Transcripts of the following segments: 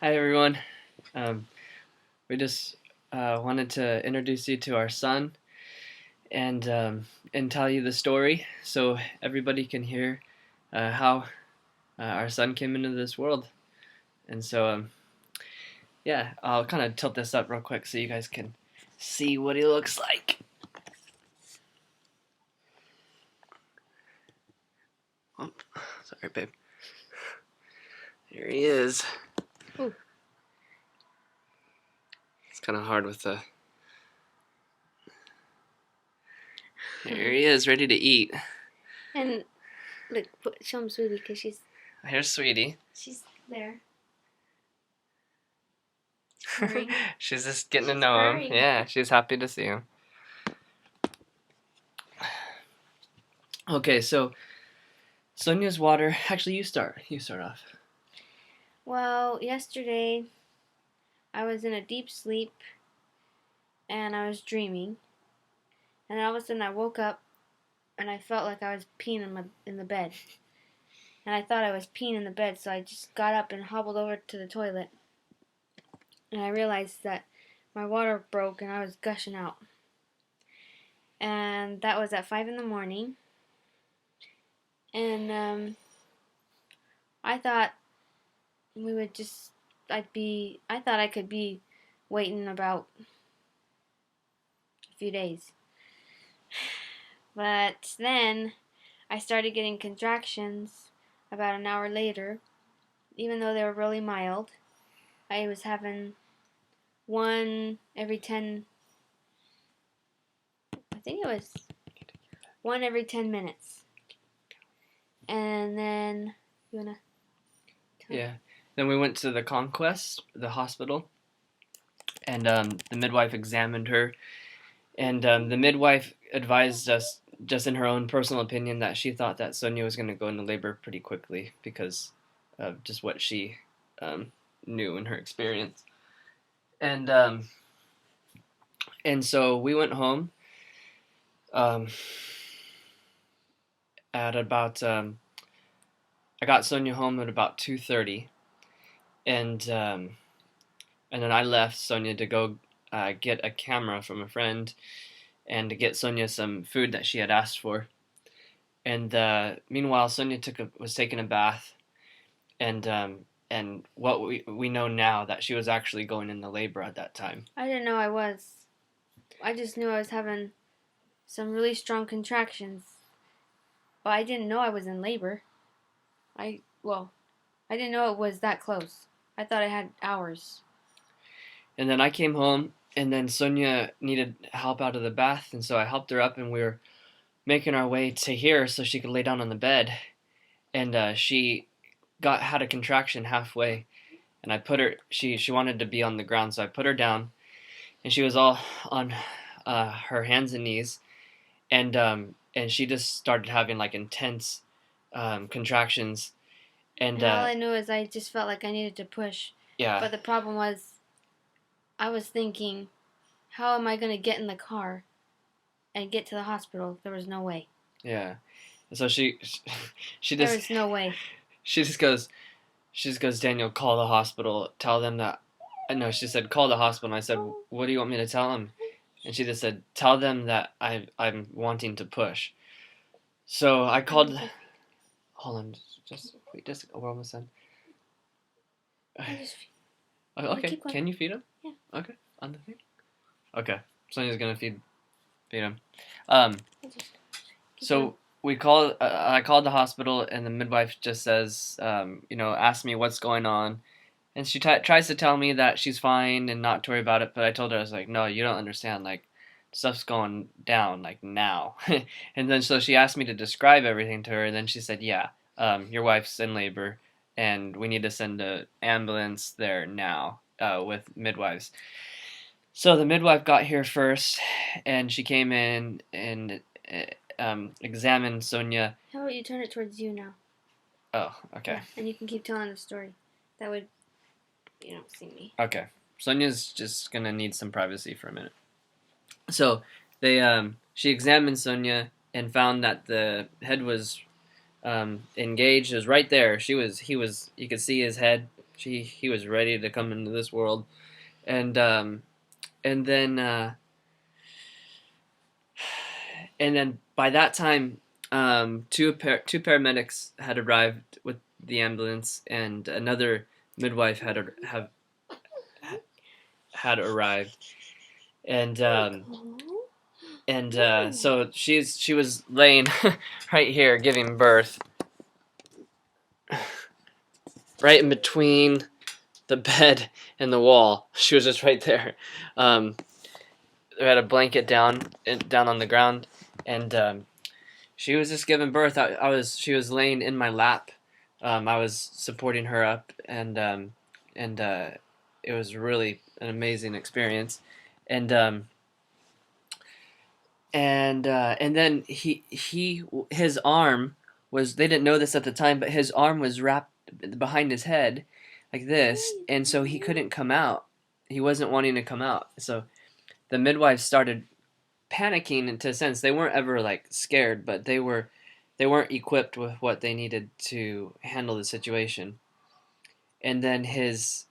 Hi everyone. Um, we just wanted to introduce you to our son and tell you the story so everybody can hear how our son came into this world. And so yeah, I'll kind of tilt this up real quick so you guys can see what he looks like. Oh, sorry, babe. Here he is. Ooh. It's kind of hard with the. Here he is, ready to eat. And look, show him Sweetie because Here's Sweetie. she's there. She's just getting to know him. Yeah, she's happy to see him. Okay, so Sonia's water. Actually, you start. You start off. Well, yesterday I was in a deep sleep and I was dreaming, and then all of a sudden I woke up and I felt like I was peeing in the bed, and I thought I was peeing in the bed, so I just got up and hobbled over to the toilet, and I realized that my water broke and I was gushing out, and that was at 5 in the morning, and I thought we would just I thought I could be waiting about a few days. But then I started getting contractions about an hour later, even though they were really mild. I was having one every 10, I think it was one every 10 minutes. And then, you want to tell me? Yeah. Then we went to the Conquest, the hospital, and the midwife examined her, and the midwife advised us, just in her own personal opinion, that she thought that Sonia was going to go into labor pretty quickly because of just what she um, knew in her experience, and um, and so we went home um, at about. I got Sonia home at about 2:30, and and then I left Sonia to go get a camera from a friend and to get Sonia some food that she had asked for. And meanwhile, Sonia was taking a bath, and what we know now that she was actually going into labor at that time. I didn't know I was. I just knew I was having some really strong contractions. But I didn't know I was in labor. Well, I didn't know it was that close. I thought I had hours. And then I came home, and then Sonia needed help out of the bath, and so I helped her up, and we were making our way to here so she could lay down on the bed, and she had a contraction halfway, and I put her. She wanted to be on the ground, so I put her down, and she was all on her hands and knees, and she just started having like intense contractions, and And all I knew is I just felt like I needed to push. yeah, But the problem was, I was thinking, how am I going to get in the car and get to the hospital? There was no way. yeah. And so she There just was no way. she just goes Daniel, call the hospital, tell them that. No, she said call the hospital. And I said, what do you want me to tell them? And she just said, tell them that I'm wanting to push. So I called. Hold on, just wait, just we're almost done. Okay, can you feed him? Yeah. Okay, on the thing. Okay, Sonia's gonna feed him. So we called. I called the hospital, and the midwife just says, ask me what's going on, and she tries to tell me that she's fine and not to worry about it. But I told her, I was like, no, you don't understand. Like, stuff's going down like now. And then so she asked me to describe everything to her, and then she said, yeah, your wife's in labor, and we need to send an ambulance there now with midwives. So the midwife got here first, and she came in and examined Sonia. How about you turn it towards you now? Oh, okay. Yeah, and you can keep telling the story. That way you don't see me. Okay. Sonia's just gonna need some privacy for a minute. So she examined Sonia and found that the head was engaged. It was right there. You could see his head, he was ready to come into this world, and and then uh, and then by that time, two paramedics had arrived with the ambulance, and another midwife had arrived, and so she was laying right here giving birth, right in between the bed and the wall. She was just right there. They had a blanket down on the ground, and she was just giving birth. She was laying in my lap. I was supporting her up, and it was really an amazing experience. And and then his arm was, they didn't know this at the time, but his arm was wrapped behind his head like this, and so he couldn't come out. He wasn't wanting to come out. So the midwives started panicking, into a sense. They weren't ever like scared, but they weren't equipped with what they needed to handle the situation. And then his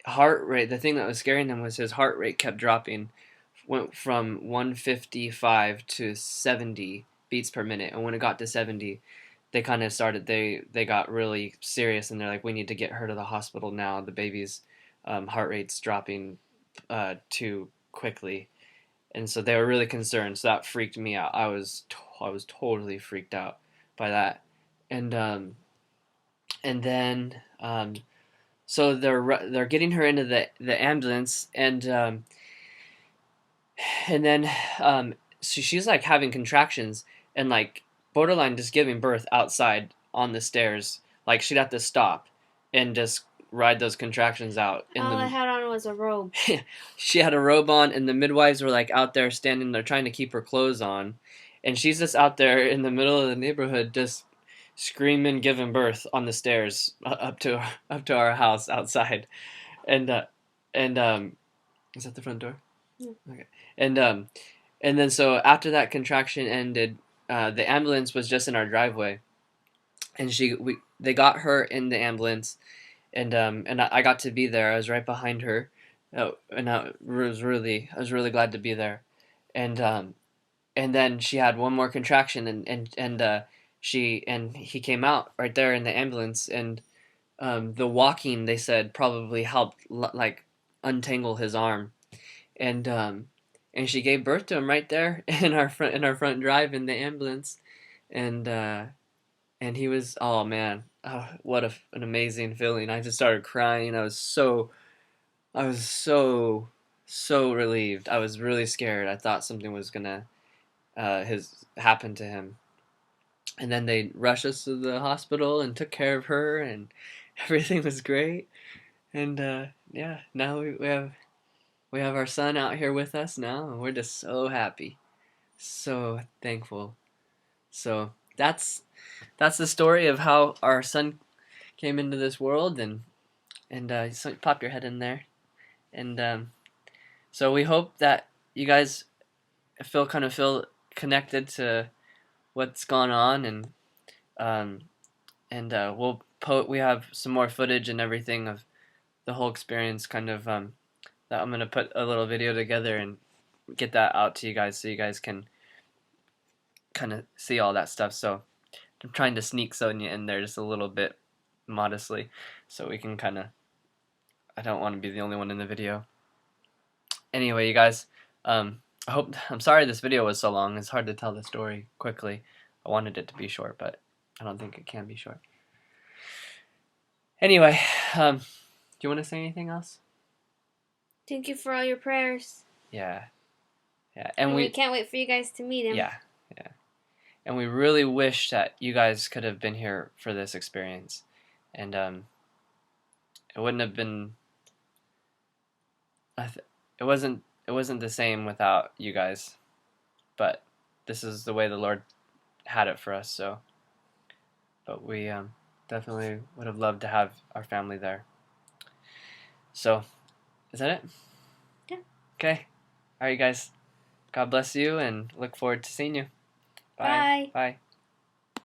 heart rate, the thing that was scaring them was his heart rate kept dropping, went from 155 to 70 beats per minute. And when it got to 70, they kind of started, they got really serious, and they're like, we need to get her to the hospital now. The baby's heart rate's dropping too quickly. And so they were really concerned. So that freaked me out. I was totally freaked out by that. And and then so they're getting her into the ambulance, and then so she's like having contractions, and like borderline just giving birth outside on the stairs. Like she'd have to stop and just ride those contractions out in All I the had on was a robe. she had a robe on, and the midwives were like out there standing there trying to keep her clothes on, and she's just out there in the middle of the neighborhood just screaming, giving birth on the stairs up to our house outside. And and is that the front door? Yeah. Okay. And then so after that contraction ended, the ambulance was just in our driveway, and they got her in the ambulance, and I got to be there. I was right behind her, and I was really glad to be there, and then she had one more contraction, and he came out right there in the ambulance, and the walking, they said, probably helped like untangle his arm, and she gave birth to him right there in our front drive in the ambulance, and he was, oh man, what an amazing feeling. I just started crying. I was so relieved. I was really scared. I thought something was gonna his happen to him. And then they rushed us to the hospital and took care of her, and everything was great. And yeah, now we have our son out here with us now, and we're just so happy, so thankful. So that's the story of how our son came into this world, and so pop your head in there, and so we hope that you guys feel connected to what's gone on, um, and we have some more footage and everything of the whole experience, kind of that I'm gonna put a little video together and get that out to you guys, so you guys can kind of see all that stuff. So I'm trying to sneak Sonia in there just a little bit modestly, so we can kind of, I don't want to be the only one in the video. Anyway, you guys, I'm sorry this video was so long. It's hard to tell the story quickly. I wanted it to be short, but I don't think it can be short. Anyway, do you want to say anything else? Thank you for all your prayers. Yeah. Yeah. And we can't wait for you guys to meet him. Yeah. Yeah. And we really wish that you guys could have been here for this experience. And it wouldn't have been, it wasn't the same without you guys. But this is the way the Lord had it for us, so but we definitely would have loved to have our family there. So, is that it? Yeah. Okay. All right, you guys. God bless you, and look forward to seeing you. Bye. Bye.